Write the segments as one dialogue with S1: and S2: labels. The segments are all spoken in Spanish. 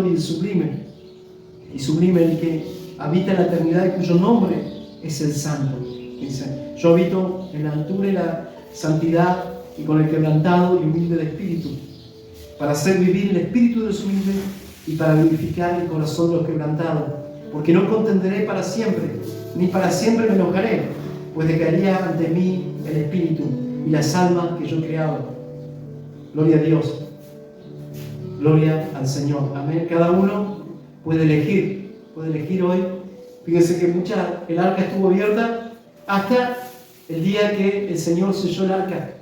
S1: y el sublime el que habita en la eternidad y cuyo nombre es el Santo. Dice, yo habito en la altura y la santidad y con el quebrantado y humilde de espíritu, para hacer vivir el espíritu de los humildes y para vivificar el corazón de los quebrantados, porque no contenderé para siempre, ni para siempre me enojaré, pues dejaría ante mí el espíritu y las almas que yo he creado. Gloria a Dios, gloria al Señor. Amén. Cada uno puede elegir hoy. Fíjense que el arca estuvo abierta hasta el día que el Señor selló el arca.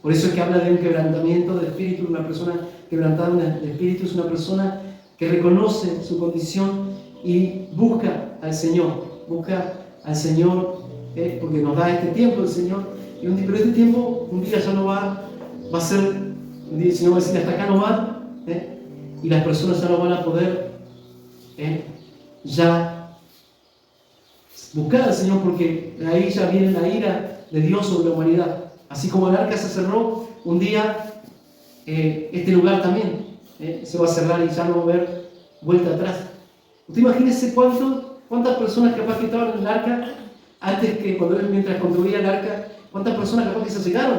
S1: Por eso es que habla de un quebrantamiento de espíritu. Una persona quebrantada de espíritu es una persona que reconoce su condición y busca al Señor, porque nos da este tiempo el Señor. Pero este tiempo un día ya no va a ser, un día el Señor va a decir hasta acá no va, y las personas ya no van a poder ya buscar al Señor, porque ahí ya viene la ira de Dios sobre la humanidad. Así como el arca se cerró, un día este lugar también se va a cerrar y ya no va a haber vuelta atrás. Usted imagínese cuántas personas capaz que estaban en el arca antes que mientras construía el arca, cuántas personas capaz que se llegaron,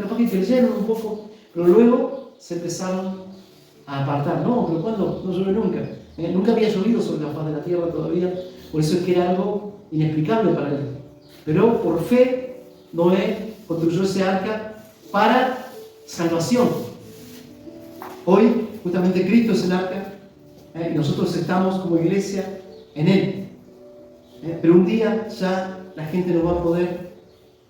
S1: capaz que creyeron un poco, pero luego se empezaron a apartar. No, pero ¿cuándo? No llovió nunca. Nunca había llovido sobre la faz de la tierra todavía, por eso es que era algo inexplicable para él. Pero por fe, Noé construyó ese arca para salvación. Hoy, justamente Cristo es el arca, y nosotros estamos como iglesia en Él. Pero un día ya la gente no va a poder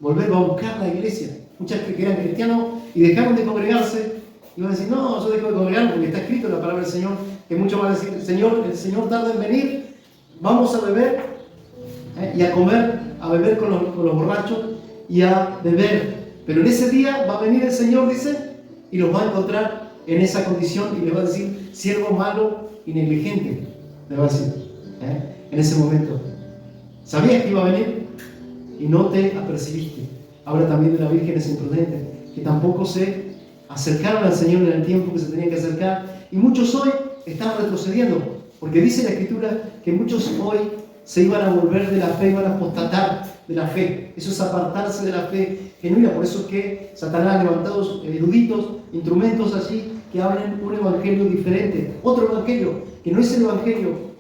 S1: volver, va a buscar la iglesia. Muchas que eran cristianos y dejaron de congregarse, y van a decir, no, yo dejo de congregarme porque está escrito en la palabra del Señor, que muchos van a decir, el Señor tarda en venir, vamos a beber y a comer, a beber con los borrachos y a beber. Pero en ese día va a venir el Señor, dice, y los va a encontrar en esa condición y les va a decir, siervo malo y negligente, le va a decir, en ese momento. ¿Sabías que iba a venir? Y no te apercibiste. Habla también de las vírgenes imprudentes, que tampoco se acercaron al Señor en el tiempo que se tenían que acercar. Y muchos hoy están retrocediendo, porque dice la Escritura que muchos hoy se iban a volver de la fe, iban a apostatar de la fe. Eso es apartarse de la fe genuina. Por eso es que Satanás ha levantado eruditos, instrumentos allí que hablen un evangelio diferente, otro evangelio que no es el evangelio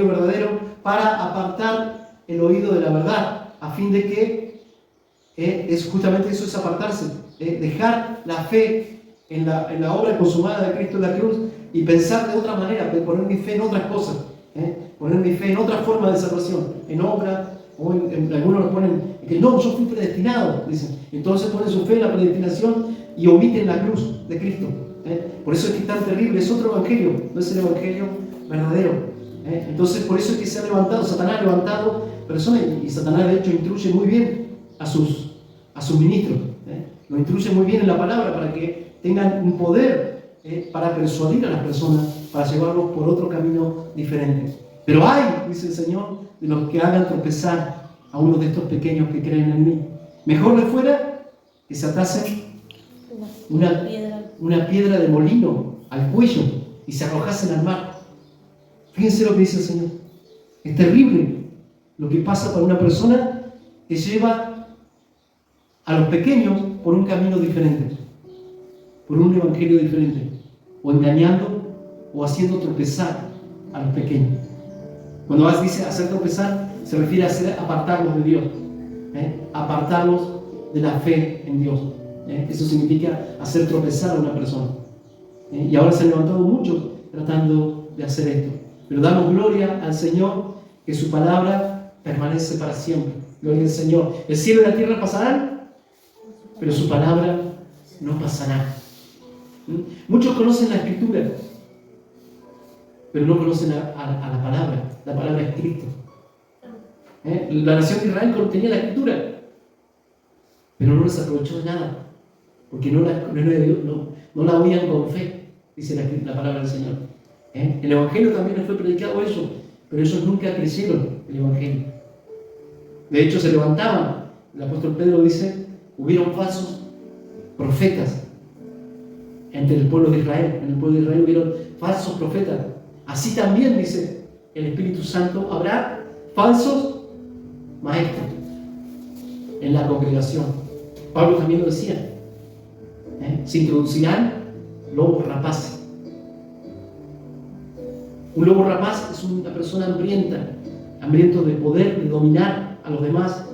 S1: verdadero, para apartar el oído de la verdad, a fin de que es justamente eso, es apartarse, dejar la fe en la obra consumada de Cristo en la cruz y pensar de otra manera, poner mi fe en otras cosas, poner mi fe en otra forma de salvación, en obra, o algunos lo ponen que no, yo fui predestinado, dicen. Entonces ponen su fe en la predestinación y omiten la cruz de Cristo. Por eso es que es tan terrible, es otro evangelio, no es el evangelio verdadero. Entonces por eso es que se ha levantado, Satanás ha levantado personas, y Satanás de hecho instruye muy bien a sus ministros, lo instruye muy bien en la palabra para que tengan un poder para persuadir a las personas, para llevarlos por otro camino diferente. Pero hay, dice el Señor, de los que hagan tropezar a uno de estos pequeños que creen en mí. Mejor les fuera que se atasen una piedra de molino al cuello y se arrojasen al mar. Fíjense lo que dice el Señor. Es terrible lo que pasa para una persona que lleva a los pequeños por un camino diferente, por un evangelio diferente, o engañando o haciendo tropezar a los pequeños. Cuando dice hacer tropezar, se refiere a apartarlos de Dios, apartarlos de la fe en Dios. Eso significa hacer tropezar a una persona. Y ahora se han levantado muchos tratando de hacer esto. Pero damos gloria al Señor, que su palabra permanece para siempre. Gloria al Señor. El cielo y la tierra pasarán, pero su palabra no pasará. Muchos conocen la Escritura, pero no conocen a la palabra es Cristo. La nación de Israel tenía la Escritura, pero no les aprovechó de nada, porque no la oían con fe, dice la palabra del Señor. El Evangelio también les fue predicado eso, pero ellos nunca creyeron el Evangelio. De hecho, se levantaban. El apóstol Pedro dice, hubieron falsos profetas entre el pueblo de Israel. En el pueblo de Israel hubieron falsos profetas. Así también, dice el Espíritu Santo, habrá falsos maestros en la congregación. Pablo también lo decía. Se introducirán lobos rapaces. Un lobo rapaz es una persona hambrienta, hambriento de poder, de dominar a los demás,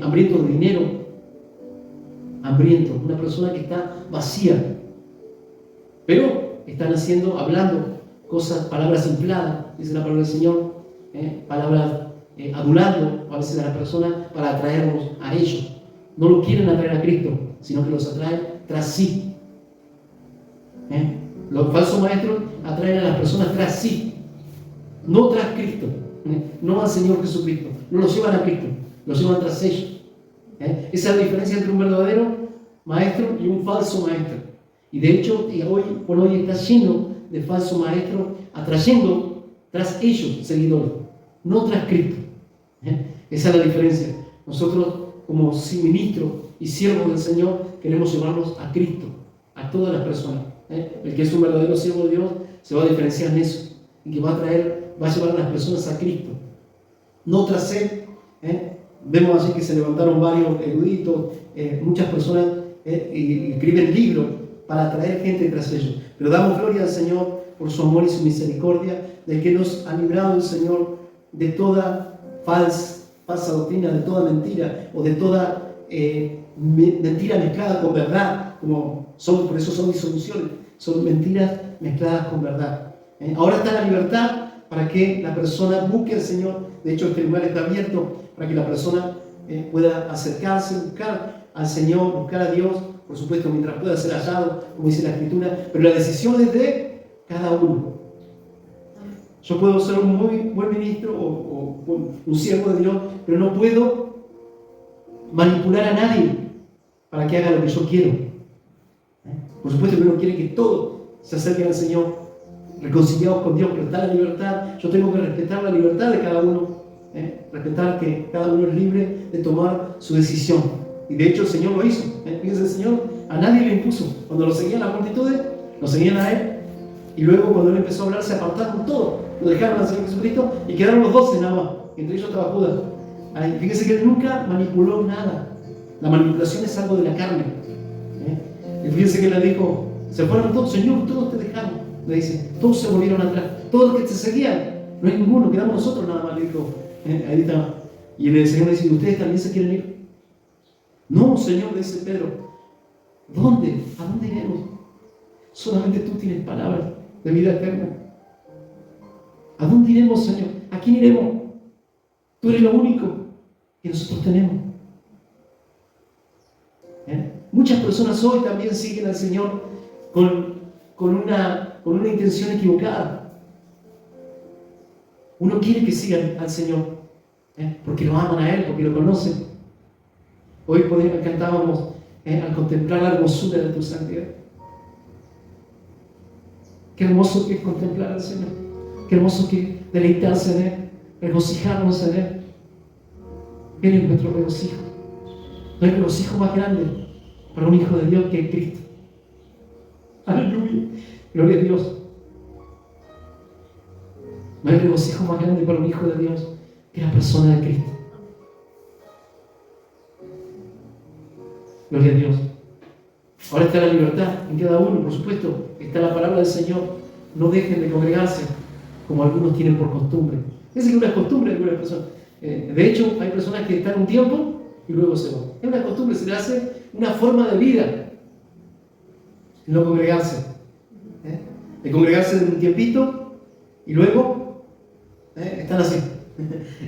S1: hambriento de dinero, hambriento, una persona que está vacía. Pero están hablando cosas, palabras infladas, dice la palabra del Señor, palabras adulando a veces a la persona para atraerlos a ellos. No lo quieren atraer a Cristo, sino que los atraen tras sí. Los falsos maestros atraen a las personas tras sí, no tras Cristo, no al Señor Jesucristo. No los llevan a Cristo, los llevan tras ellos. Esa es la diferencia entre un verdadero maestro y un falso maestro. Y de hecho, hoy está lleno de falsos maestros atrayendo tras ellos seguidores, no tras Cristo. Esa es la diferencia. Nosotros, como ministros y siervos del Señor, queremos llevarlos a Cristo, a todas las personas. El que es un verdadero siervo de Dios se va a diferenciar en eso, y que va a llevar a las personas a Cristo, no tras él. Vemos así que se levantaron varios eruditos, muchas personas, y escriben libros para atraer gente tras ellos. Pero damos gloria al Señor por su amor y su misericordia, de que nos ha librado el Señor de toda falsa doctrina, de toda mentira, o de toda mentira mezclada con verdad, por eso son disoluciones, son mentiras mezcladas con verdad. Ahora está la libertad para que la persona busque al Señor. De hecho, este lugar está abierto para que la persona pueda acercarse, buscar al Señor, buscar a Dios, por supuesto, mientras pueda ser hallado, como dice la Escritura, pero la decisión es de cada uno. Yo puedo ser un muy buen ministro o un siervo de Dios, pero no puedo manipular a nadie para que haga lo que yo quiero. Por supuesto que uno quiere que todos se acerquen al Señor, reconciliados con Dios, pero está la libertad. Yo tengo que respetar la libertad de cada uno, respetar que cada uno es libre de tomar su decisión. Y de hecho el Señor lo hizo. Fíjense, el Señor a nadie le impuso. Cuando lo seguían las multitudes, lo seguían a Él. Y luego cuando Él empezó a hablar, se apartaron todos. Lo dejaron al Señor Jesucristo y quedaron los 12 nada más. Entre ellos estaba Judas. Fíjense que Él nunca manipuló nada. La manipulación es algo de la carne. Y fíjense que le dijo, se fueron todos, Señor, todos te dejaron. Le dice, todos se volvieron atrás. Todos los que te seguían, no hay ninguno, quedamos nosotros nada más, le dijo. Ahí está. Y el Señor le dice, ¿ustedes también se quieren ir? No, Señor, le dice Pedro. ¿Dónde? ¿A dónde iremos? Solamente tú tienes palabras de vida eterna. ¿A dónde iremos, Señor? ¿A quién iremos? Tú eres lo único que nosotros tenemos. Muchas personas hoy también siguen al Señor con una intención equivocada. Uno quiere que sigan al Señor porque lo aman a Él, porque lo conocen. Hoy cantábamos al contemplar la hermosura de tu santidad. Qué hermoso que es contemplar al Señor. Qué hermoso que es deleitarse en Él, regocijarnos en Él. Él es nuestro regocijo. No hay regocijo más grande para un hijo de Dios que es Cristo. Aleluya. Gloria a Dios. No hay regocijo más grande para un hijo de Dios que la persona de Cristo. Gloria a Dios. Ahora está la libertad en cada uno, por supuesto. Está la palabra del Señor. No dejen de congregarse como algunos tienen por costumbre. Es una costumbre de algunas personas. De hecho, hay personas que están un tiempo y luego se van. Es una costumbre, se le hace una forma de vida no congregarse. De congregarse de un tiempito y luego están así,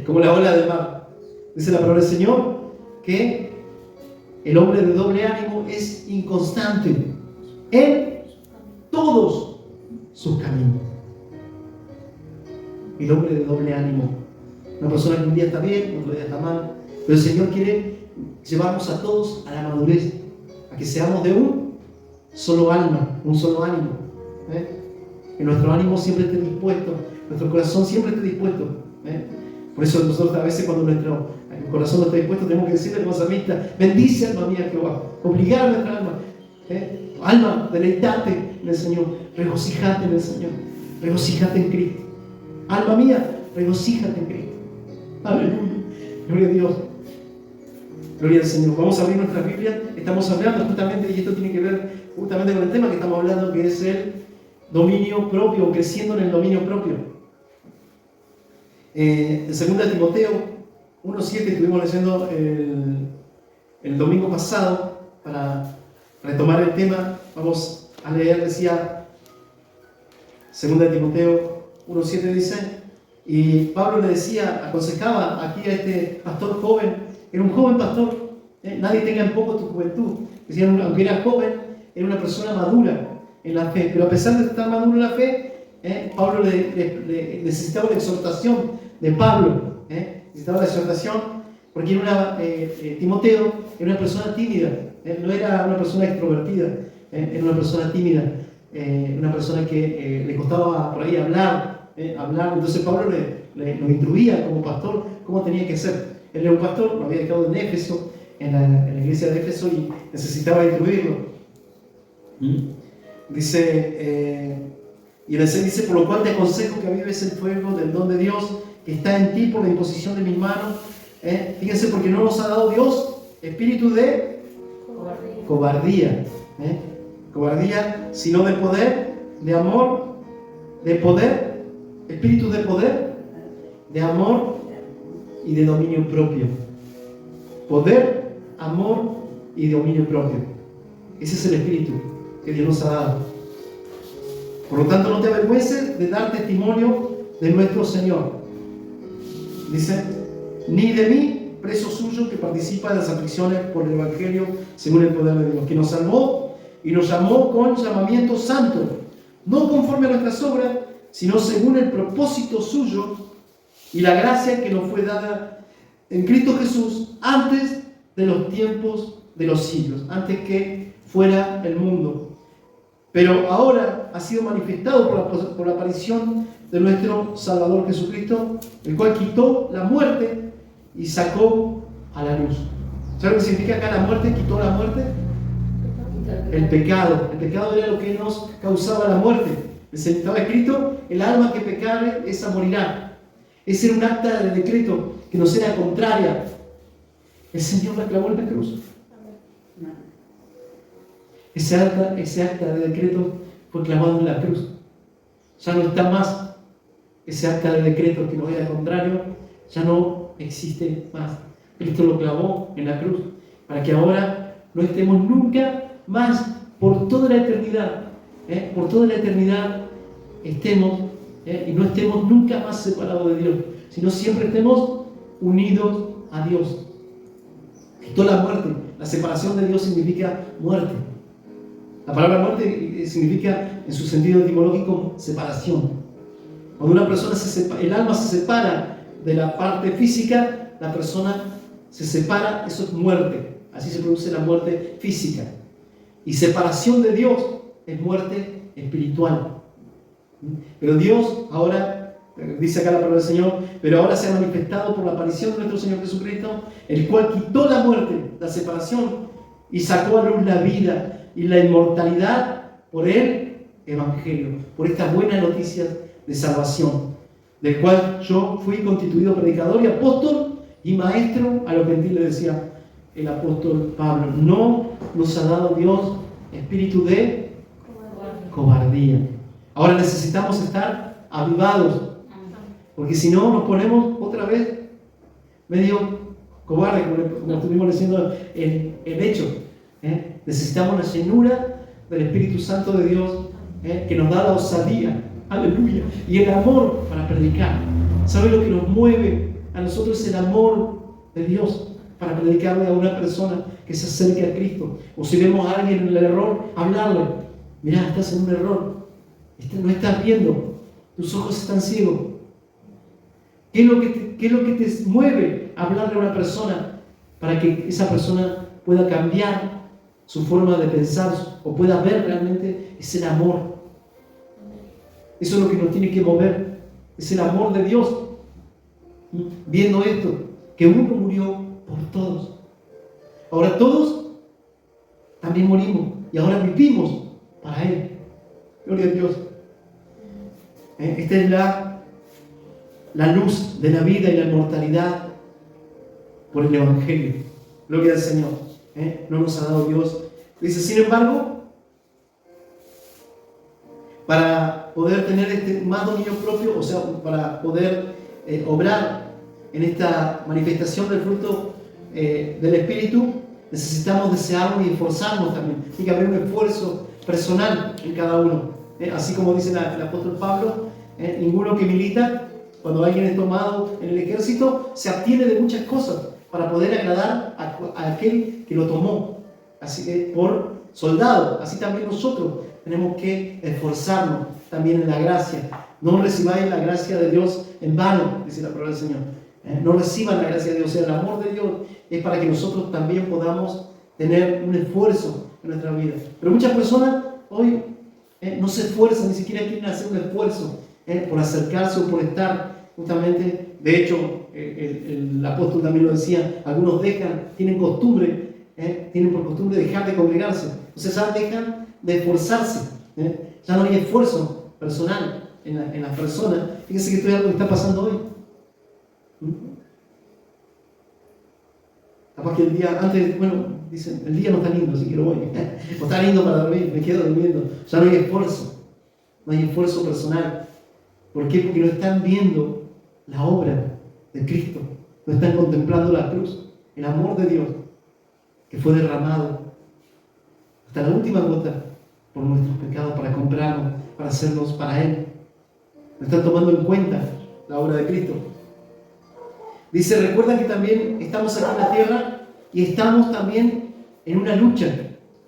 S1: como la ola del mar. Dice la palabra del Señor que el hombre de doble ánimo es inconstante en todos sus caminos. El hombre de doble ánimo, una persona que un día está bien, otro día está mal, pero el Señor quiere llevarnos a todos a la madurez, a que seamos de un solo alma, un solo ánimo. Que nuestro ánimo siempre esté dispuesto, nuestro corazón siempre esté dispuesto. Por eso nosotros a veces cuando nuestro corazón no está dispuesto tenemos que decirle como salmista, bendice alma mía Jehová, obligar a nuestra alma. Alma, deleitate en el Señor, regocijate en el Señor, regocijate en Cristo. Alma mía, regocíjate en Cristo. Aleluya, gloria a Dios, gloria al Señor. Vamos a abrir nuestra Biblia. Estamos hablando justamente, y esto tiene que ver justamente con el tema que estamos hablando, que es el dominio propio, creciendo en el dominio propio. En 2 Timoteo 1:7 estuvimos leyendo el domingo pasado. Para retomar el tema, vamos a leer, decía 2 Timoteo 1:7 dice, y Pablo le decía, aconsejaba aquí a este pastor joven, era un joven pastor, nadie tenga en poco tu juventud. Decía, aunque era joven, era una persona madura en la fe, pero a pesar de estar maduro en la fe, Pablo le necesitaba la exhortación de Pablo, necesitaba la exhortación, porque Timoteo era una persona tímida, no era una persona extrovertida, era una persona tímida, una persona que le costaba por ahí hablar. Entonces Pablo lo instruía como pastor cómo tenía que ser. Él era un pastor, lo había dejado en Éfeso, en la iglesia de Éfeso, y necesitaba instruirlo. Dice, y en el 6 dice, por lo cual te aconsejo que avives el fuego del don de Dios que está en ti por la imposición de mis manos. Fíjense, porque no nos ha dado Dios espíritu de cobardía, sino de poder, de amor, de poder, espíritu de poder, de amor y de dominio propio. Poder, amor y dominio propio. Ese es el espíritu que Dios nos ha dado. Por lo tanto, no te avergüences de dar testimonio de nuestro Señor. Dice, ni de mí, preso suyo, que participa de las aflicciones por el Evangelio según el poder de Dios, que nos salvó y nos llamó con llamamiento santo, no conforme a nuestras obras, sino según el propósito suyo y la gracia que nos fue dada en Cristo Jesús antes de los tiempos de los siglos, antes que fuera el mundo. Pero ahora ha sido manifestado por la aparición de nuestro Salvador Jesucristo, el cual quitó la muerte y sacó a la luz. ¿Saben lo que significa acá la muerte? ¿Quitó la muerte? El pecado. El pecado era lo que nos causaba la muerte. Estaba escrito, el alma que pecare, esa morirá. Ese era un acta de decreto que nos era contraria. El Señor la clavó en la cruz. Ese acta de decreto fue clavado en la cruz. Ya no está más ese acta de decreto que nos era contrario, ya no existe más. Cristo lo clavó en la cruz para que ahora no estemos nunca más, por toda la eternidad, estemos y no estemos nunca más separados de Dios, sino siempre estemos unidos a Dios. Quitó la muerte. La separación de Dios significa muerte. La palabra muerte significa, en su sentido etimológico, separación. Cuando una persona el alma se separa de la parte física, la persona se separa, eso es muerte. Así se produce la muerte física. Y separación de Dios es muerte espiritual. Pero Dios ahora, dice acá la palabra del Señor, pero ahora se ha manifestado por la aparición de nuestro Señor Jesucristo, el cual quitó la muerte, la separación, y sacó a luz la vida y la inmortalidad por el Evangelio, por estas buenas noticias de salvación, del cual yo fui constituido predicador y apóstol y maestro a los gentiles, decía el apóstol Pablo. No nos ha dado Dios espíritu de cobardía. Ahora necesitamos estar avivados, porque si no nos ponemos otra vez medio cobardes, como estuvimos diciendo en Hechos. Necesitamos la llenura del Espíritu Santo de Dios, que nos da la osadía, aleluya, y el amor para predicar. ¿Sabe lo que nos mueve a nosotros? Es el amor de Dios para predicarle a una persona que se acerque a Cristo. O si vemos a alguien en el error, hablarle. Mirá, estás en un error, no estás viendo, tus ojos están ciegos. ¿Qué es lo que te mueve a hablarle a una persona para que esa persona pueda cambiar su forma de pensar o pueda ver realmente? Es el amor. Eso es lo que nos tiene que mover, es el amor de Dios. Viendo esto, que uno murió por todos. Ahora todos también morimos. y ahora vivimos para Él. Gloria a Dios. Esta es la luz de la vida y la inmortalidad por el Evangelio. Gloria al Señor. No nos ha dado Dios. Dice, sin embargo, para poder tener más dominio propio, o sea, para poder obrar en esta manifestación del fruto del Espíritu, necesitamos desearnos y esforzarnos también. Tiene que haber un esfuerzo personal en cada uno. Así como dice el apóstol Pablo, ninguno que milita, cuando alguien es tomado en el ejército, se abstiene de muchas cosas para poder agradar a aquel que lo tomó. Así que por soldado, así también nosotros tenemos que esforzarnos también en la gracia. No recibáis la gracia de Dios en vano, dice la palabra del Señor. No reciban la gracia de Dios, o sea, el amor de Dios es para que nosotros también podamos tener un esfuerzo en nuestra vida. Pero muchas personas hoy no se esfuerzan, ni siquiera quieren hacer un esfuerzo por acercarse o por estar justamente. De hecho, el apóstol también lo decía, algunos tienen por costumbre dejar de congregarse. Entonces ya dejan de esforzarse. Ya no hay esfuerzo personal en las personas. Fíjense que esto es algo que está pasando hoy. Capaz que el día antes, dicen, el día no está lindo, así que lo voy. O está lindo para dormir, me quedo durmiendo. Ya no hay esfuerzo. No hay esfuerzo personal. ¿Por qué? Porque no están viendo la obra de Cristo. No están contemplando la cruz, el amor de Dios que fue derramado hasta la última gota por nuestros pecados para comprarnos, para hacernos para Él. No están tomando en cuenta la obra de Cristo. Dice, recuerdan que también estamos aquí en la tierra y estamos también en una lucha.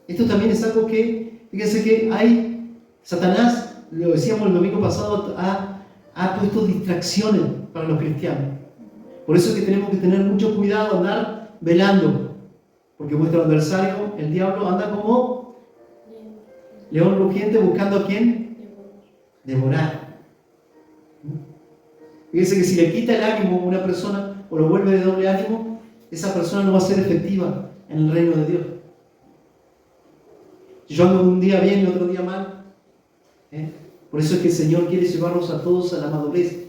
S1: Esto también es algo que, fíjense que Satanás, lo decíamos el domingo pasado, ha puesto distracciones para los cristianos. Por eso es que tenemos que tener mucho cuidado, andar velando. Porque vuestro adversario, el diablo, anda como león rugiente buscando a quién devorar. Fíjense que si le quita el ánimo a una persona o lo vuelve de doble ánimo, esa persona no va a ser efectiva en el reino de Dios. Si yo ando un día bien y otro día mal, por eso es que el Señor quiere llevarnos a todos a la madurez.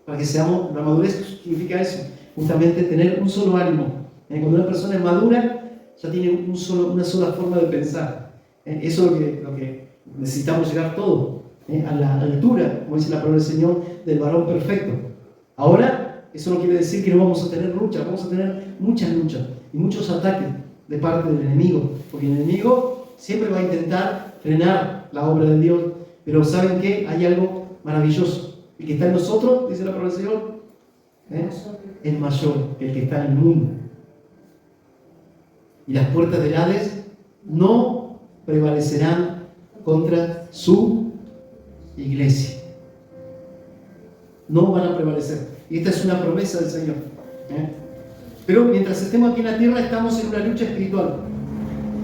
S1: Para que seamos, la madurez significa eso, justamente tener un solo ánimo. Cuando una persona es madura, ya tiene una sola forma de pensar. Eso es lo que necesitamos llegar todos, a la altura, como dice la palabra del Señor, del varón perfecto. Ahora, eso no quiere decir que no vamos a tener lucha, vamos a tener muchas luchas y muchos ataques de parte del enemigo, porque el enemigo siempre va a intentar frenar la obra de Dios, pero ¿saben qué? Hay algo maravilloso. El que está en nosotros, dice la palabra del Señor, es mayor que el que está en el mundo. Y las puertas del Hades no prevalecerán contra su iglesia. No van a prevalecer. Y esta es una promesa del Señor. Pero mientras estemos aquí en la tierra, estamos en una lucha espiritual,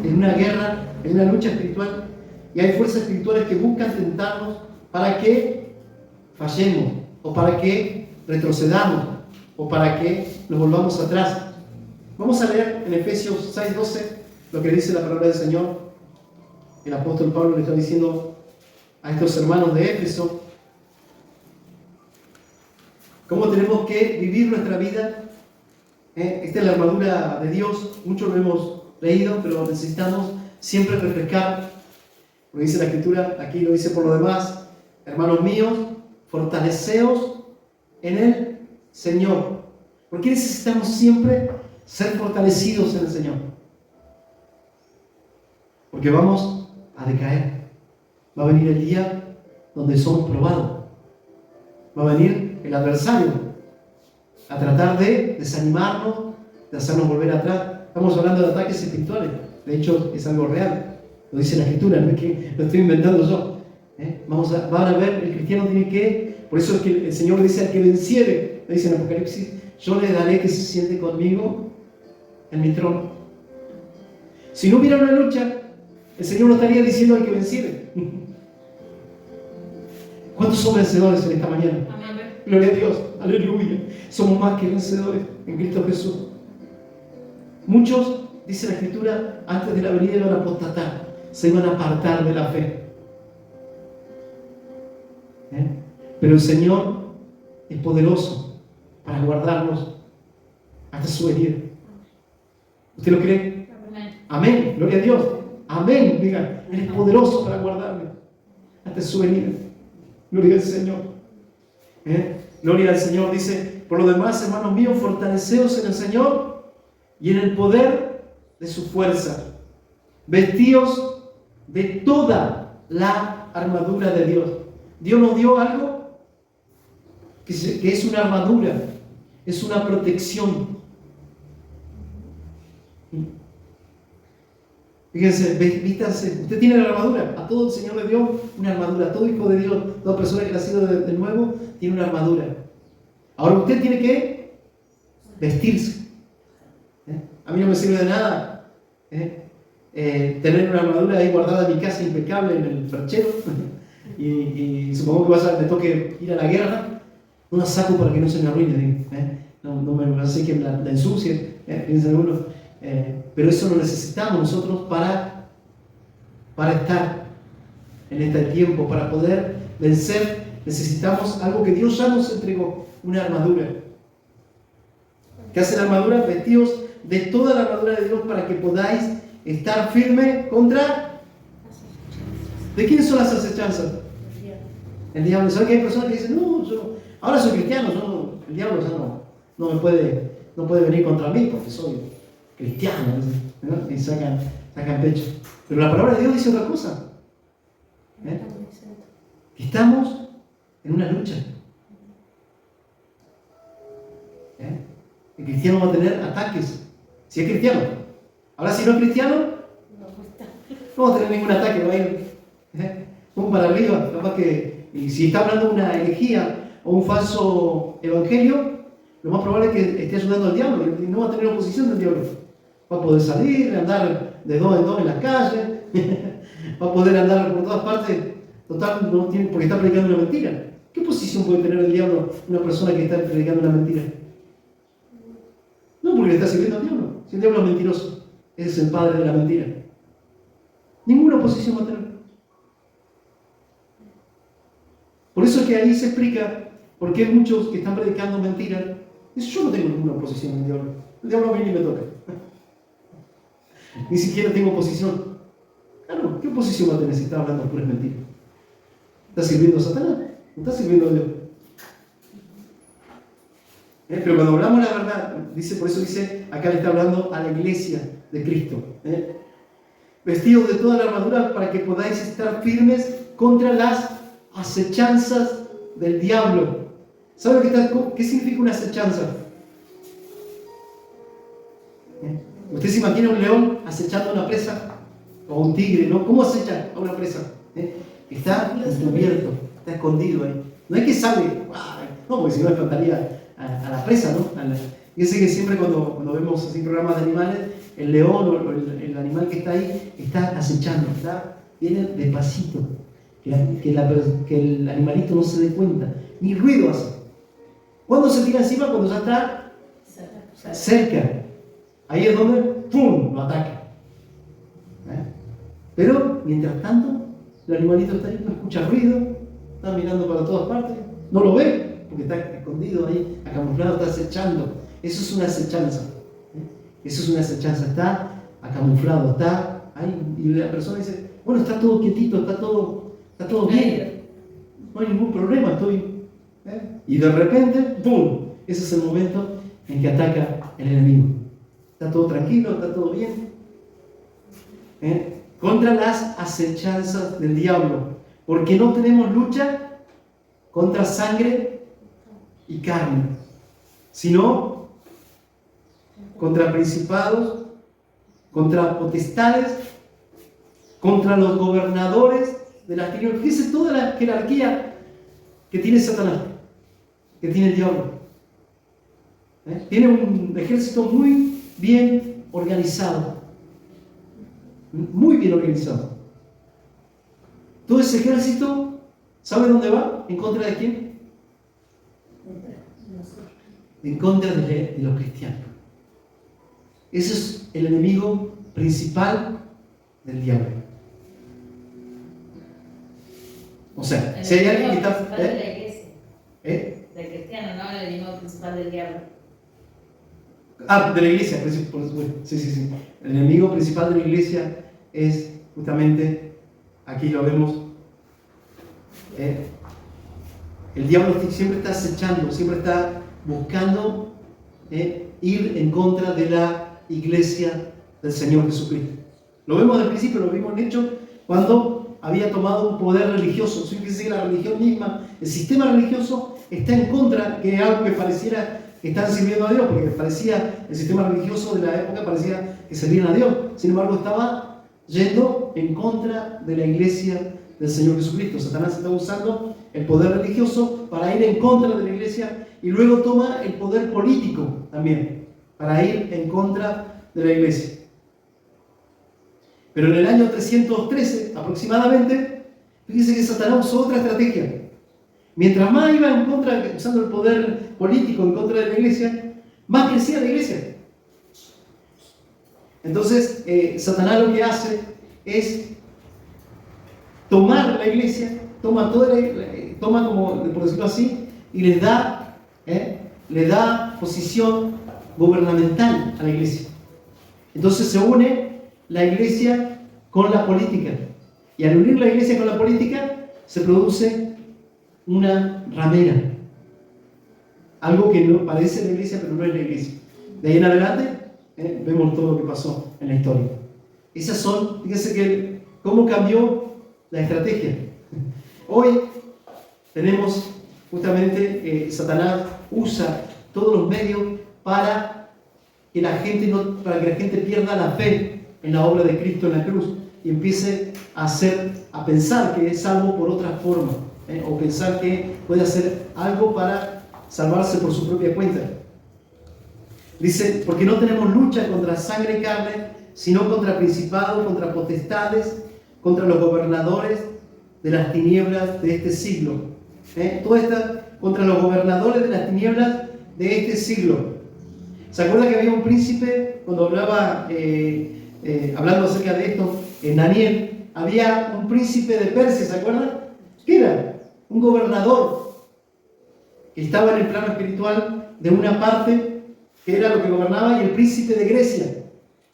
S1: en una guerra, en una lucha espiritual. Y hay fuerzas espirituales que buscan tentarnos para que fallemos, o para que retrocedamos, o para que nos volvamos atrás. Vamos a leer en Efesios 6:12 lo que dice la palabra del Señor. El apóstol Pablo le está diciendo a estos hermanos de Éfeso cómo tenemos que vivir nuestra vida. Esta es la armadura de Dios. Muchos lo hemos leído, pero necesitamos siempre refrescar. Lo dice la Escritura, aquí lo dice por lo demás: hermanos míos, fortaleceos en el Señor. ¿Por qué necesitamos siempre ser fortalecidos en el Señor? Porque vamos a decaer. Va a venir el día donde somos probados. Va a venir el adversario a tratar de desanimarnos, de hacernos volver atrás. Estamos hablando de ataques espirituales. De hecho, es algo real. Lo dice la Escritura, no es que lo estoy inventando yo. Van a ver, el cristiano tiene que... Por eso es que el Señor le dice al que venciere, le dice en Apocalipsis, yo le daré que se siente conmigo en mi trono. Si no hubiera una lucha, el Señor no estaría diciendo al que venciere. ¿Cuántos son vencedores en esta mañana? Amén. Gloria a Dios, aleluya. Somos más que vencedores en Cristo Jesús. Muchos, dice la Escritura, antes de la venida van a apostatar. se iban a apartar de la fe. Pero el Señor es poderoso para guardarnos hasta su venida. ¿Usted lo cree? Amén. Gloria a Dios. Amén. Diga, Él es poderoso para guardarme hasta su venida. Gloria al Señor. Gloria al Señor. Dice, por lo demás, hermanos míos, fortaleceos en el Señor y en el poder de su fuerza. Vestíos de toda la armadura de Dios. Dios nos dio algo que es una armadura, es una protección. Fíjense, vístanse. Usted tiene la armadura. A todo el Señor le dio una armadura. A todo hijo de Dios, toda persona que ha nacido de nuevo, tiene una armadura. Ahora usted tiene que vestirse. A mí no me sirve de nada tener una armadura ahí guardada en mi casa impecable en el perchero y supongo que me toque ir a la guerra, no la saco para que no se me arruine, no me hace que la ensucie, piensa uno. Pero eso lo necesitamos nosotros para estar en este tiempo, para poder vencer. Necesitamos algo que Dios ya nos entregó, una armadura. ¿Qué hace la armadura? Vestidos de toda la armadura de Dios para que podáis estar firme contra... ¿De quiénes son las acechanzas? El diablo. ¿Sabe que hay personas que dicen, no, yo ahora soy cristiano, el diablo ya no puede venir contra mí porque soy cristiano, ¿no? Y sacan pecho. Pero la palabra de Dios dice otra cosa. Estamos en una lucha. El cristiano va a tener ataques. Si es cristiano. Ahora, si no es cristiano, no va a tener ningún ataque. Va a ir para arriba. Capaz que, y si está hablando de una herejía o un falso evangelio, lo más probable es que esté ayudando al diablo y no va a tener oposición del diablo. Va a poder salir, andar de dos en dos en las calles, va a poder andar por todas partes. Total, no tiene, porque está predicando una mentira. ¿Qué oposición puede tener el diablo una persona que está predicando una mentira? No, porque le está sirviendo al diablo. Si el diablo es mentiroso, es el padre de la mentira. Ninguna oposición va a tener. Por eso es que ahí se explica por qué muchos que están predicando mentiras dicen, yo no tengo ninguna oposición al diablo. El diablo viene y me toca. Ni siquiera tengo oposición. Claro, ¿qué oposición va a tener si está hablando puras mentiras? ¿Está sirviendo a Satanás? ¿No está sirviendo a Dios? Pero cuando hablamos la verdad, por eso dice, acá le está hablando a la iglesia de Cristo. Vestidos de toda la armadura para que podáis estar firmes contra las acechanzas del diablo. ¿Sabe qué significa una acechanza? Usted se imagina un león acechando a una presa, o un tigre, ¿no? ¿Cómo acecha a una presa? Está encubierto, está escondido ahí. No es que sale, no, porque si no espantaría a la presa, ¿no? Fíjense que siempre cuando vemos así programas de animales, el león o el animal que está ahí está acechando, viene despacito, que el animalito no se dé cuenta, ni ruido hace. ¿Cuándo se tira encima? Cuando ya está cerca. Ahí es donde ¡pum!, lo ataca. Pero mientras tanto, el animalito está ahí, no escucha ruido, está mirando para todas partes, no lo ve porque está escondido ahí, acamuflado, está acechando. Eso es una acechanza. Eso es una acechanza, está acamuflado, está ahí. Y la persona dice, bueno, está todo quietito, está todo bien, no hay ningún problema, estoy. Y de repente, ¡pum!, ese es el momento en que ataca el enemigo. Está todo tranquilo, está todo bien. Contra las acechanzas del diablo, porque no tenemos lucha contra sangre y carne, sino contra principados, contra potestades, contra los gobernadores de las tinieblas. Fíjense toda la jerarquía que tiene Satanás, que tiene el diablo. Tiene un ejército muy bien organizado. Muy bien organizado. Todo ese ejército, ¿sabe dónde va? ¿En contra de quién? En contra de los cristianos. Ese es el enemigo principal del diablo. O sea, si hay alguien que está...
S2: de la iglesia. Del cristiano, no el enemigo principal del diablo.
S1: De la iglesia, por supuesto. Sí. El enemigo principal de la iglesia es justamente, aquí lo vemos, el diablo siempre está acechando, siempre está buscando ir en contra de la iglesia del Señor Jesucristo. Lo vemos del principio, lo vimos en Hechos, cuando había tomado un poder religioso. Fíjense que la religión misma, el sistema religioso está en contra, que es algo que pareciera que están sirviendo a Dios, porque parecía, el sistema religioso de la época parecía que servían a Dios. Sin embargo, estaba yendo en contra de la iglesia del Señor Jesucristo. Satanás está usando el poder religioso para ir en contra de la iglesia, y luego toma el poder político también para ir en contra de la iglesia. Pero en el año 313 aproximadamente, fíjense que Satanás usó otra estrategia. Mientras más iba en contra, usando el poder político en contra de la iglesia, más crecía la iglesia. Entonces, Satanás lo que hace es tomar la iglesia, toma como, por decirlo así, y le da posición gubernamental a la iglesia. Entonces se une la iglesia con la política. Y al unir la iglesia con la política, se produce una ramera. Algo que no parece la iglesia, pero no es la iglesia. De ahí en adelante, vemos todo lo que pasó en la historia. Esas son, fíjense cómo cambió la estrategia. Hoy tenemos justamente, Satanás usa todos los medios para que la gente pierda la fe en la obra de Cristo en la cruz y empiece a pensar que es salvo por otra forma, o pensar que puede hacer algo para salvarse por su propia cuenta. Dice, porque no tenemos lucha contra sangre y carne, sino contra principados, contra potestades, contra los gobernadores de las tinieblas de este siglo. Todo esto contra los gobernadores de las tinieblas de este siglo. ¿Se acuerda que había un príncipe, cuando hablaba, hablando acerca de esto, en Daniel, había un príncipe de Persia, ¿se acuerdan? ¿Qué era? Un gobernador que estaba en el plano espiritual de una parte que era lo que gobernaba, y el príncipe de Grecia,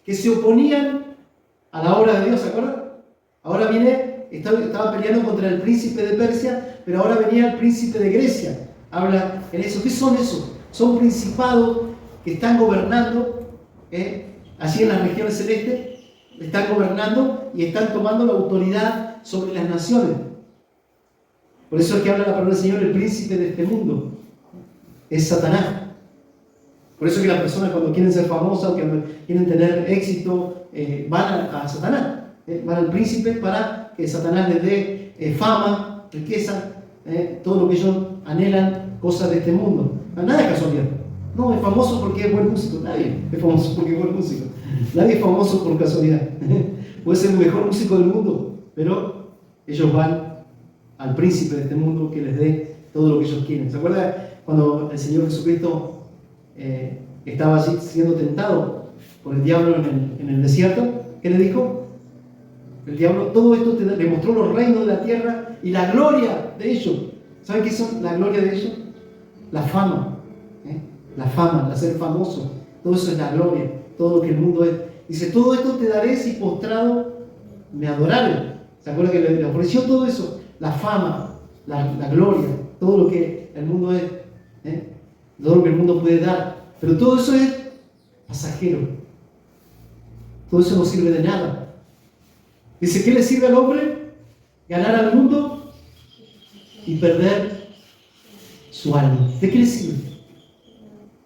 S1: que se oponían a la obra de Dios, ¿se acuerdan? Ahora estaba peleando contra el príncipe de Persia, pero ahora venía el príncipe de Grecia. Habla en eso. ¿Qué son esos? Son principados que están gobernando, así en las regiones celestes, están gobernando y están tomando la autoridad sobre las naciones. Por eso es que habla la palabra del Señor, el príncipe de este mundo es Satanás. Por eso es que las personas, cuando quieren ser famosas o cuando quieren tener éxito, van a Satanás, van al príncipe para que Satanás les dé fama, riqueza, todo lo que ellos anhelan, cosas de este mundo. Nada es casualidad. No, es famoso porque es buen músico. Nadie es famoso porque es buen músico. Nadie es famoso por casualidad. Puede ser el mejor músico del mundo, pero ellos van al príncipe de este mundo que les dé todo lo que ellos quieren. ¿Se acuerdan cuando el Señor Jesucristo estaba allí siendo tentado por el diablo en el desierto? ¿Qué le dijo? El diablo, todo esto le mostró los reinos de la tierra y la gloria de ellos. ¿Saben qué son la gloria de ellos? La fama. La fama, el ser famoso. Todo eso es la gloria, todo lo que el mundo es. Dice, todo esto te daré si postrado me adorares. ¿Se acuerdan que le ofreció todo eso? La fama, la gloria, todo lo que el mundo es, todo lo que el mundo puede dar. Pero todo eso es pasajero. Todo eso no sirve de nada. Dice, ¿qué le sirve al hombre? Ganar al mundo y perder su alma. ¿De qué le sirve?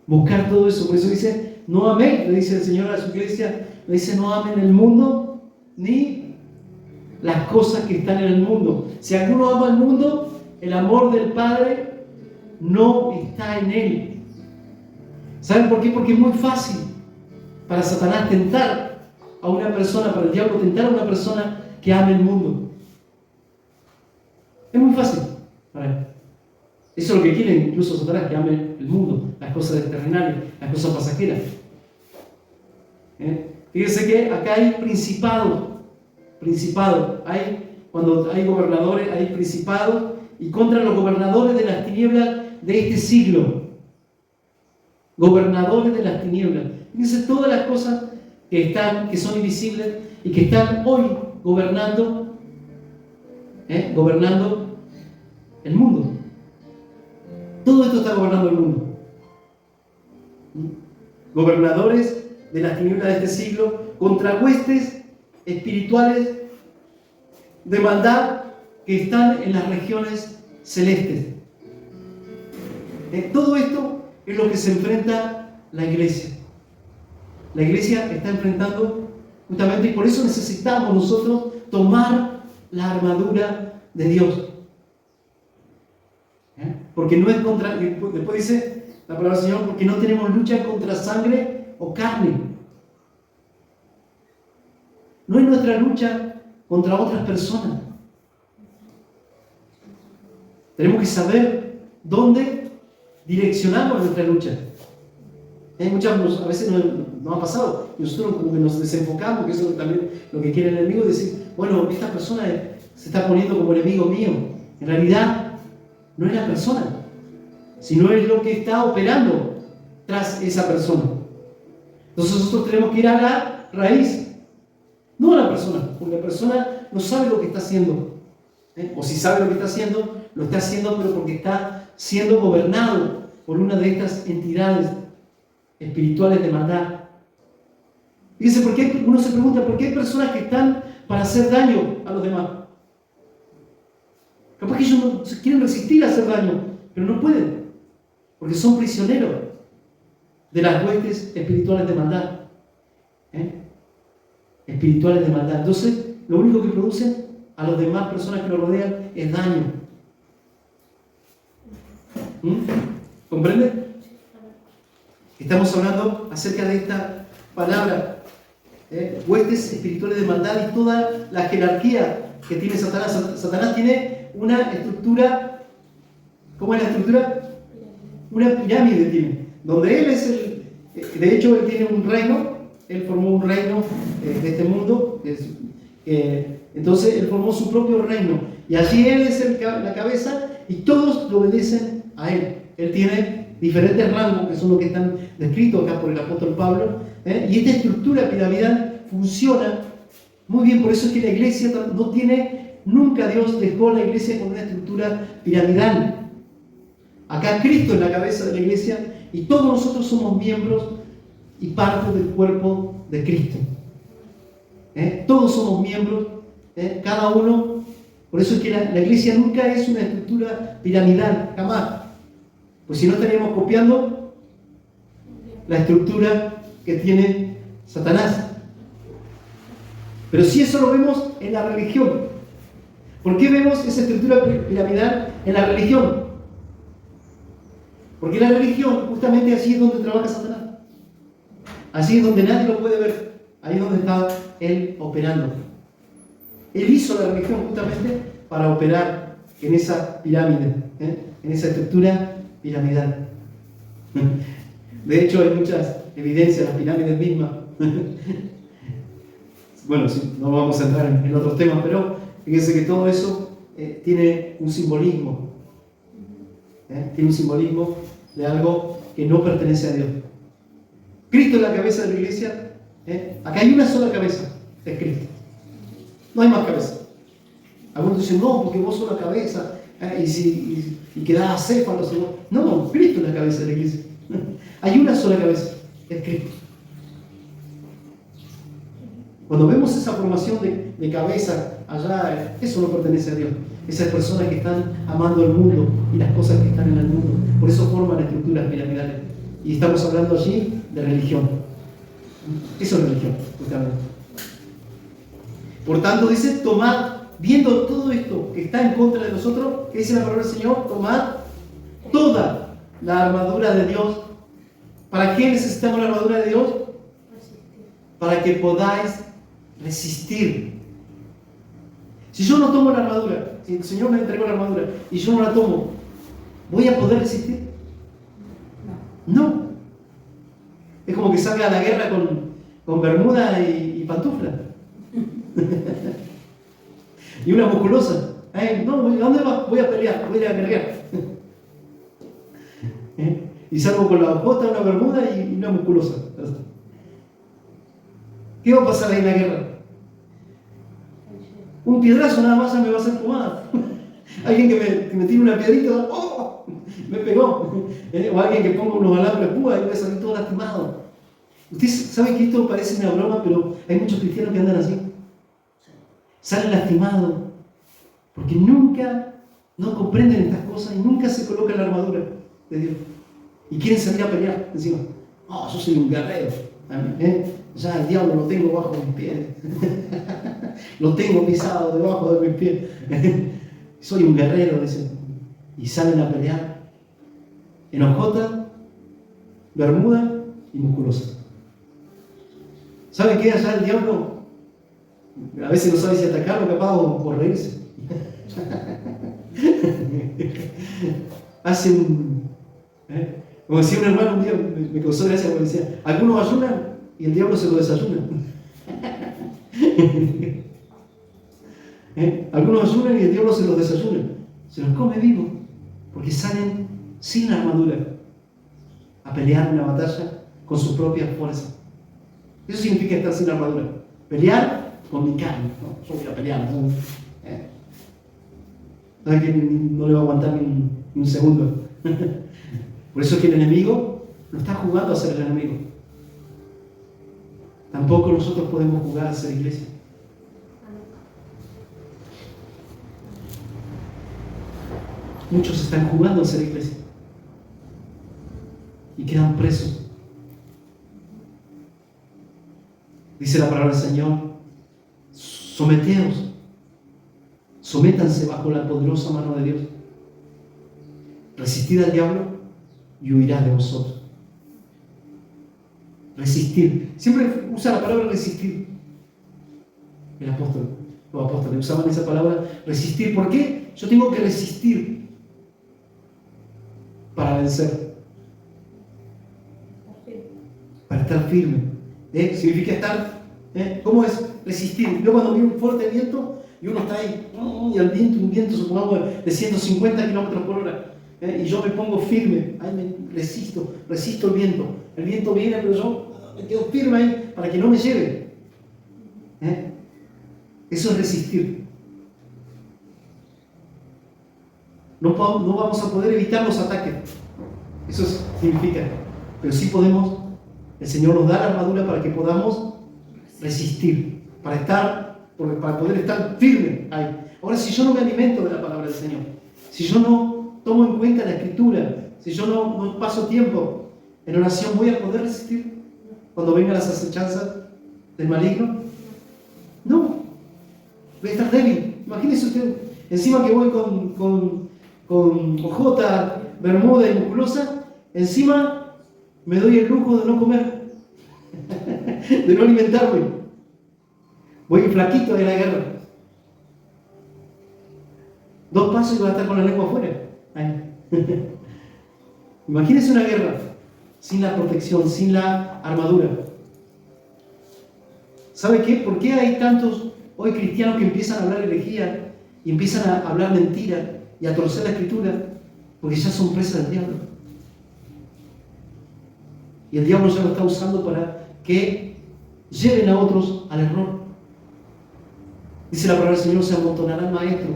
S1: Buscar todo eso. Por eso dice, no amen, le dice el Señor a su iglesia, le dice, no amen el mundo ni las cosas que están en el mundo. Si alguno ama el mundo, el amor del Padre no está en él. ¿Saben por qué? Porque es muy fácil para Satanás tentar a una persona, para el diablo tentar a una persona que ame el mundo. Es muy fácil para él. Eso es lo que quiere incluso Satanás, que ame el mundo, las cosas terrenales, las cosas pasajeras. Fíjense que acá hay principado. cuando hay gobernadores, hay principados, y contra los gobernadores de las tinieblas de este siglo. Gobernadores de las tinieblas. Fíjense todas las cosas que son invisibles y que están hoy gobernando el mundo. Todo esto está gobernando el mundo. Gobernadores de las tinieblas de este siglo contra huestes espirituales de maldad que están en las regiones celestes. Todo esto es lo que se enfrenta la iglesia. La iglesia está enfrentando justamente, y por eso necesitamos nosotros tomar la armadura de Dios. Porque no es contra, después dice la palabra del Señor, porque no tenemos lucha contra sangre o carne. No es nuestra lucha contra otras personas. Tenemos que saber dónde direccionamos nuestra lucha. A veces nos ha pasado, nosotros como que nos desenfocamos, que eso es también lo que quiere el enemigo, decir, bueno, esta persona se está poniendo como enemigo mío. En realidad, no es la persona, sino es lo que está operando tras esa persona. Entonces nosotros tenemos que ir a la raíz, no a la persona, porque la persona no sabe lo que está haciendo. O si sabe lo que está haciendo, lo está haciendo pero porque está siendo gobernado por una de estas entidades espirituales de maldad. Fíjense, uno se pregunta, ¿por qué hay personas que están para hacer daño a los demás? Capaz que ellos no quieren resistir a hacer daño, pero no pueden, porque son prisioneros de las huestes espirituales de maldad. Espirituales de maldad. Entonces, lo único que producen a las demás personas que lo rodean es daño. ¿Comprende? Estamos hablando acerca de esta palabra, huestes espirituales de maldad y toda la jerarquía que tiene Satanás. Satanás tiene una estructura, ¿cómo es la estructura? Una pirámide tiene, donde él es de hecho él tiene un reino, él formó un reino de este mundo, entonces él formó su propio reino, y allí él es la cabeza y todos le obedecen a él. Él tiene diferentes rangos que son los que están descritos acá por el apóstol Pablo, y esta estructura piramidal funciona muy bien. Por eso es que la iglesia no tiene, nunca Dios dejó la iglesia con una estructura piramidal. Acá Cristo es la cabeza de la iglesia y todos nosotros somos miembros y parte del cuerpo de Cristo. Todos somos miembros, cada uno. Por eso es que la iglesia nunca es una estructura piramidal, jamás. Pues si no estaríamos copiando la estructura que tiene Satanás. Pero si eso lo vemos en la religión. ¿Por qué vemos esa estructura piramidal en la religión? Porque la religión, justamente así es donde trabaja Satanás. Así es donde nadie lo puede ver. Ahí es donde está él operando. Él hizo la religión justamente para operar en esa pirámide, en esa estructura piramidal. De hecho, hay muchas evidencias de las pirámides mismas. Bueno, sí, no vamos a entrar en otros temas, pero fíjense que todo eso tiene un simbolismo. Tiene un simbolismo de algo que no pertenece a Dios. Cristo es la cabeza de la iglesia. Acá hay una sola cabeza, es Cristo. No hay más cabeza. Algunos dicen, no, porque vos sos la cabeza, y quedás acéfalo. No, Cristo es la cabeza de la iglesia. Hay una sola cabeza, es Cristo. Cuando vemos esa formación de cabeza allá, eso no pertenece a Dios. Esas personas que están amando el mundo y las cosas que están en el mundo. Por eso forman estructuras piramidales. Y estamos hablando allí de religión. Eso es religión, justamente. Por tanto, dice, tomad, viendo todo esto que está en contra de nosotros, que dice la palabra del Señor, tomad toda la armadura de Dios. ¿Para qué necesitamos la armadura de Dios? Para que podáis resistir. Si yo no tomo la armadura, si el Señor me entregó la armadura y yo no la tomo, ¿voy a poder resistir? No. Es como que salga a la guerra con bermuda y pantufla. Y una musculosa. No, ¿a dónde vas? Voy a pelear, voy a ir a guerrear. Y salgo con la bota, una bermuda y una musculosa. ¿Qué va a pasar ahí en la guerra? Un piedrazo nada más ya me va a hacer pomada. Alguien que me tire una piedrita, ¡oh! Me pegó. O alguien que ponga unos alambres púas y voy a salir todo lastimado. Ustedes saben que esto parece una broma, pero hay muchos cristianos que andan así. Salen lastimados porque nunca no comprenden estas cosas y nunca se colocan la armadura de Dios. Y quieren salir a pelear encima. Oh, yo soy un guerrero. Ya el diablo lo tengo bajo mis pies. Lo tengo pisado debajo de mis pies. Soy un guerrero, dicen. Y salen a pelear. En hojota, bermuda y musculosa. ¿Saben qué? Allá el diablo a veces no sabe si atacarlo, capaz o reírse. Hace un... Como decía un hermano un día, me causó gracia porque decía, algunos ayunan y el diablo se lo desayuna. Algunos ayunan y el diablo se los desayuna. Se los come vivo, porque salen sin armadura a pelear una batalla con sus propias fuerzas. Eso significa estar sin armadura. Pelear con mi carne. No, yo voy a pelear. ¿Sabes que no le va a aguantar ni un segundo? Por eso es que el enemigo no está jugando a ser el enemigo. Tampoco nosotros podemos jugar a ser iglesia. Muchos están jugando a ser iglesia y quedan presos. Dice la palabra del Señor, someteos, sométanse bajo la poderosa mano de Dios. Resistid al diablo y huirá de vosotros. Resistir. Siempre usa la palabra resistir. El apóstol, los apóstoles usaban esa palabra resistir. ¿Por qué? Yo tengo que resistir para vencer. Para estar firme. Significa estar, ¿cómo es? Resistir. Yo cuando viene un fuerte viento y uno está ahí, y el viento, un viento supongamos de 150 kilómetros por hora, y yo me pongo firme, ahí resisto el viento. El viento viene, pero yo me quedo firme ahí para que no me lleve. Eso es resistir. No vamos a poder evitar los ataques. Eso significa. Pero sí podemos, el Señor nos da la armadura para que podamos resistir, para poder estar firme ahí. Ahora, si yo no me alimento de la palabra del Señor, si yo no tomo en cuenta la Escritura, si yo no paso tiempo en oración, ¿voy a poder resistir cuando vengan las acechanzas del maligno? No, voy a estar débil. Imagínense usted, encima que voy con hojota, bermuda y musculosa, encima me doy el lujo de no comer, de no alimentarme. Voy flaquito de la guerra. 2 pasos y voy a estar con la lengua afuera. Imagínense una guerra sin la protección, sin la armadura. ¿Sabe qué? ¿Por qué hay tantos hoy cristianos que empiezan a hablar herejía y empiezan a hablar mentira y a torcer la Escritura? Porque ya son presas del diablo. Y el diablo ya lo está usando para que lleven a otros al error. Dice la palabra del Señor, se amontonarán maestros.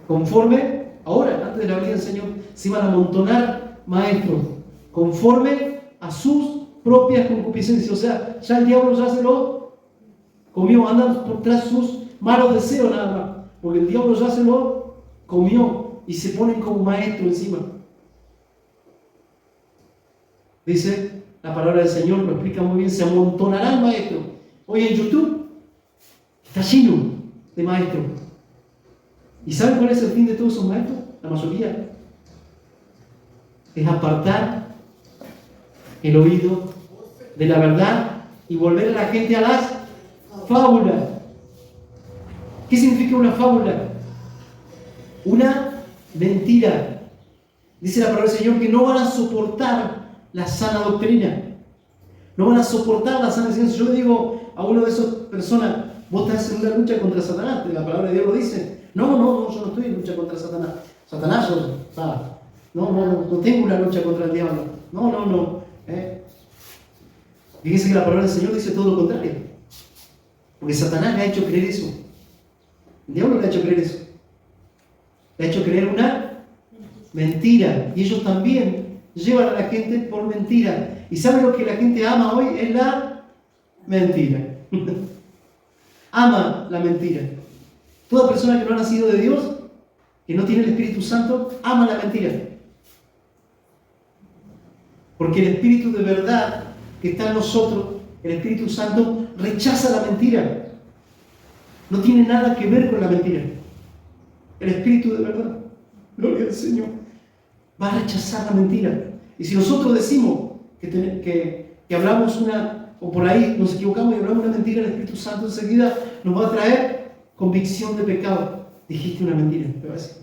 S1: Conforme, ahora, antes de la venida del Señor, se iban a amontonar maestros conforme a sus propias concupiscencias. O sea, ya el diablo ya se lo comió, andan por tras sus malos deseos nada más, porque el diablo ya se lo comió y se ponen como maestro encima. Dice la palabra del Señor, lo explica muy bien, se amontonarán maestros. Hoy en YouTube está lleno de maestros. ¿Y saben cuál es el fin de todos esos maestros? La mayoría es apartar el oído de la verdad y volver a la gente a las fábulas. ¿Qué significa una fábula? Una mentira. Dice la palabra del Señor que no van a soportar la sana doctrina. No van a soportar la sana enseñanza. Yo le digo a una de esas personas, vos estás en una lucha contra Satanás, la palabra de Dios lo dice. No, yo no estoy en lucha contra Satanás. Satanás, no tengo una lucha contra el diablo. No. Fíjense que la palabra del Señor dice todo lo contrario. Porque Satanás le ha hecho creer eso. El diablo le ha hecho creer eso. Le ha hecho creer una mentira. Y ellos también llevan a la gente por mentira. ¿Y saben lo que la gente ama hoy? Es la mentira. Ama la mentira. Toda persona que no ha nacido de Dios, que no tiene el Espíritu Santo, ama la mentira. Porque el Espíritu de verdad que está en nosotros, el Espíritu Santo, rechaza la mentira. No tiene nada que ver con la mentira. El Espíritu de verdad, gloria al Señor, va a rechazar la mentira. Y si nosotros decimos que hablamos o por ahí nos equivocamos y hablamos una mentira, el Espíritu Santo enseguida nos va a traer convicción de pecado. Dijiste una mentira, me va a decir.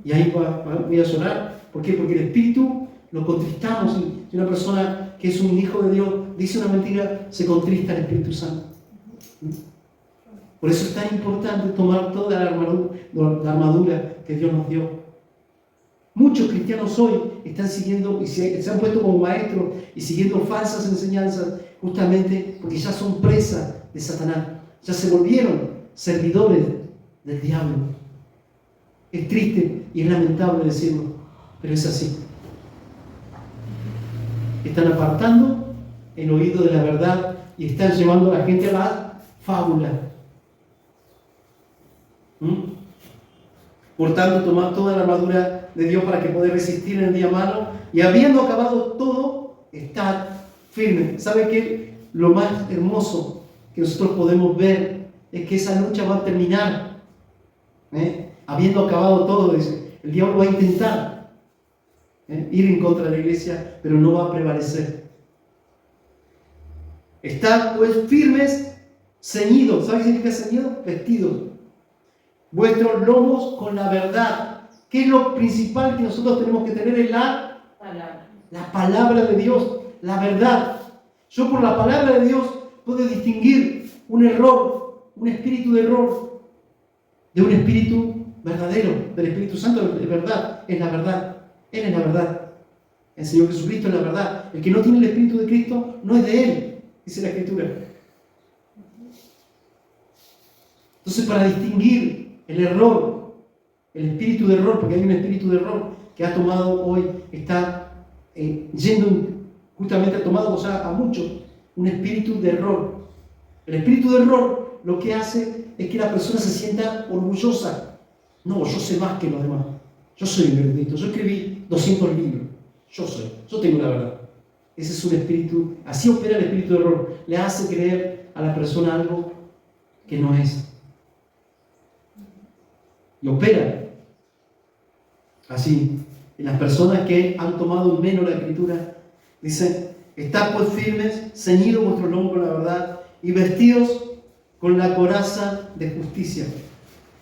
S1: Y ahí voy a llorar. ¿Por qué? Porque el Espíritu lo contristamos. Si una persona que es un hijo de Dios dice una mentira, se contrista el Espíritu Santo. Por eso es tan importante tomar toda la armadura que Dios nos dio. Muchos cristianos hoy están siguiendo y se han puesto como maestros y siguiendo falsas enseñanzas justamente porque ya son presas de Satanás. Ya se volvieron servidores del diablo. Es triste y es lamentable decirlo, pero es así. Están apartando el oído de la verdad y están llevando a la gente a la fábula. Por tanto, tomad toda la armadura de Dios para que podáis resistir en el día malo y habiendo acabado todo, estad firmes. ¿Sabe qué? Lo más hermoso que nosotros podemos ver es que esa lucha va a terminar. Habiendo acabado todo, dice, el diablo va a intentar ir en contra de la iglesia, pero no va a prevalecer. Estad pues firmes, ceñidos. ¿Sabes qué significa ceñidos? Vestidos. Vuestros lomos con la verdad. ¿Qué es lo principal que nosotros tenemos que tener? Es la palabra de Dios, la verdad. Yo por la palabra de Dios puedo distinguir un error, un espíritu de error, de un espíritu verdadero, del Espíritu Santo de verdad. Es la verdad. Él es la verdad. El Señor Jesucristo es la verdad. El que no tiene el Espíritu de Cristo no es de Él, dice la Escritura. Entonces, para distinguir el error, el espíritu de error, porque hay un espíritu de error que ha tomado hoy, está justamente ha tomado a muchos, un espíritu de error. El espíritu de error lo que hace es que la persona se sienta orgullosa. No, yo sé más que los demás. Yo soy un erudito, yo escribí 200 libros. Yo tengo la verdad. Ese es un espíritu, así opera el espíritu de error. Le hace creer a la persona algo que no es. Y opera así en las personas que han tomado menos la Escritura. Dice, estad pues firmes, ceñidos vuestros lomos con la verdad y vestidos con la coraza de justicia.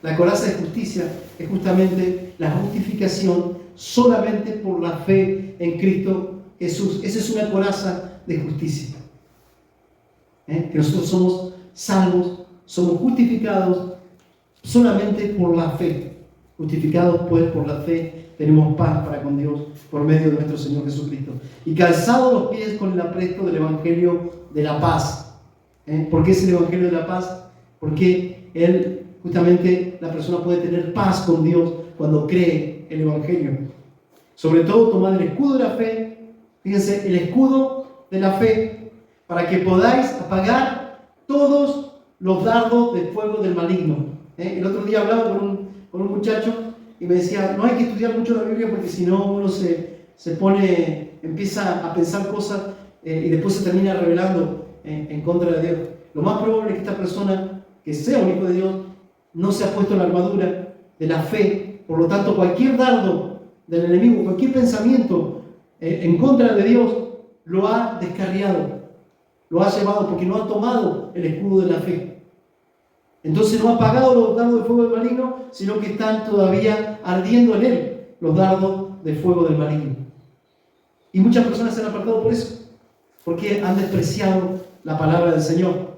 S1: La coraza de justicia es justamente la justificación solamente por la fe en Cristo Jesús. Esa es una coraza de justicia. Que nosotros somos salvos, somos justificados solamente por la fe. Justificados pues por la fe, tenemos paz para con Dios por medio de nuestro Señor Jesucristo. Y calzados los pies con el apresto del Evangelio de la paz. ¿Por qué es el Evangelio de la paz? Porque justamente la persona puede tener paz con Dios cuando cree el Evangelio. Sobre todo tomad el escudo de la fe. Fíjense, el escudo de la fe para que podáis apagar todos los dardos de fuego del maligno. El otro día hablaba con un muchacho y me decía, no hay que estudiar mucho la Biblia porque si no uno empieza a pensar cosas y después se termina rebelando en contra de Dios. Lo más probable es que esta persona, que sea un hijo de Dios, no se ha puesto la armadura de la fe. Por lo tanto, cualquier dardo del enemigo, cualquier pensamiento en contra de Dios, lo ha descarriado, lo ha llevado porque no ha tomado el escudo de la fe. Entonces no ha apagado los dardos de fuego del maligno, sino que están todavía ardiendo en él los dardos de fuego del maligno. Y muchas personas se han apartado por eso, porque han despreciado la palabra del Señor.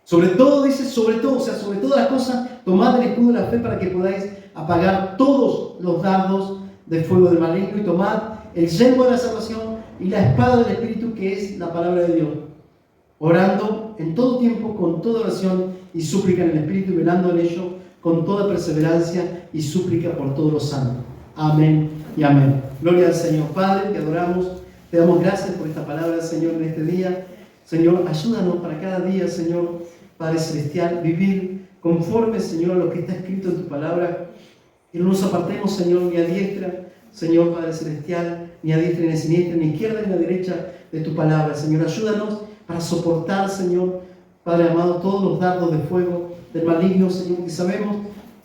S1: Sobre todo, dice, sobre todo, o sea, sobre todas las cosas, tomad el escudo de la fe para que podáis apagar todos los dardos de fuego del maligno, y tomad el yelmo de la salvación y la espada del Espíritu, que es la palabra de Dios, orando en todo tiempo con toda oración y súplica en el Espíritu, y velando en ello con toda perseverancia y súplica por todos los santos. Amén y amén. Gloria al Señor. Padre, te adoramos, te damos gracias por esta palabra, Señor, en este día. Señor, ayúdanos para cada día, Señor, Padre Celestial, vivir conforme, Señor, a lo que está escrito en tu palabra. Y no nos apartemos, Señor, ni a diestra, Señor, Padre Celestial, ni a diestra ni a siniestra, ni a izquierda ni a derecha de tu palabra. Señor, ayúdanos para soportar, Señor, Padre amado, todos los dardos de fuego del maligno, Señor, que sabemos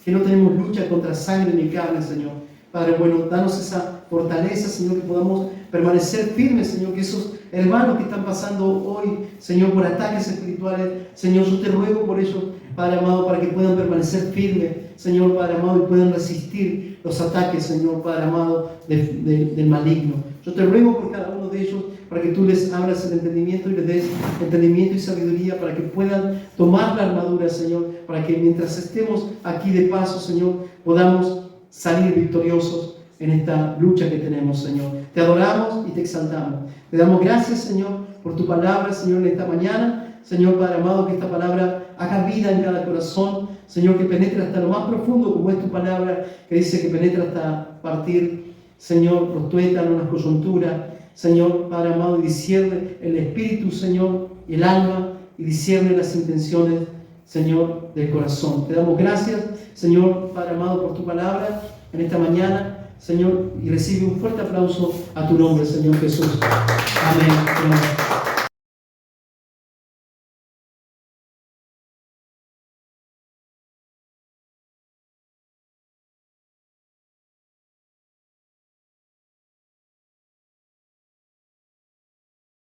S1: que no tenemos lucha contra sangre ni carne, Señor. Padre bueno, danos esa fortaleza, Señor, que podamos permanecer firmes, Señor, que esos hermanos que están pasando hoy, Señor, por ataques espirituales, Señor, yo te ruego por ellos, Padre amado, para que puedan permanecer firmes, Señor, Padre amado, y puedan resistir los ataques, Señor, Padre amado, del maligno. Yo te ruego por cada uno de ellos, para que tú les abras el entendimiento y les des entendimiento y sabiduría, para que puedan tomar la armadura, Señor, para que mientras estemos aquí de paso, Señor, podamos salir victoriosos en esta lucha que tenemos, Señor. Te adoramos y te exaltamos. Te damos gracias, Señor, por tu palabra, Señor, en esta mañana. Señor, Padre amado, que esta palabra haga vida en cada corazón. Señor, que penetre hasta lo más profundo, como es tu palabra, que dice que penetra hasta partir, Señor, los tuétanos, las coyunturas. Señor, Padre amado, y discierne el espíritu, Señor, y el alma, y discierne las intenciones, Señor, del corazón. Te damos gracias, Señor, Padre amado, por tu palabra en esta mañana, Señor, y recibe un fuerte aplauso a tu nombre, Señor Jesús. Amén. Amén.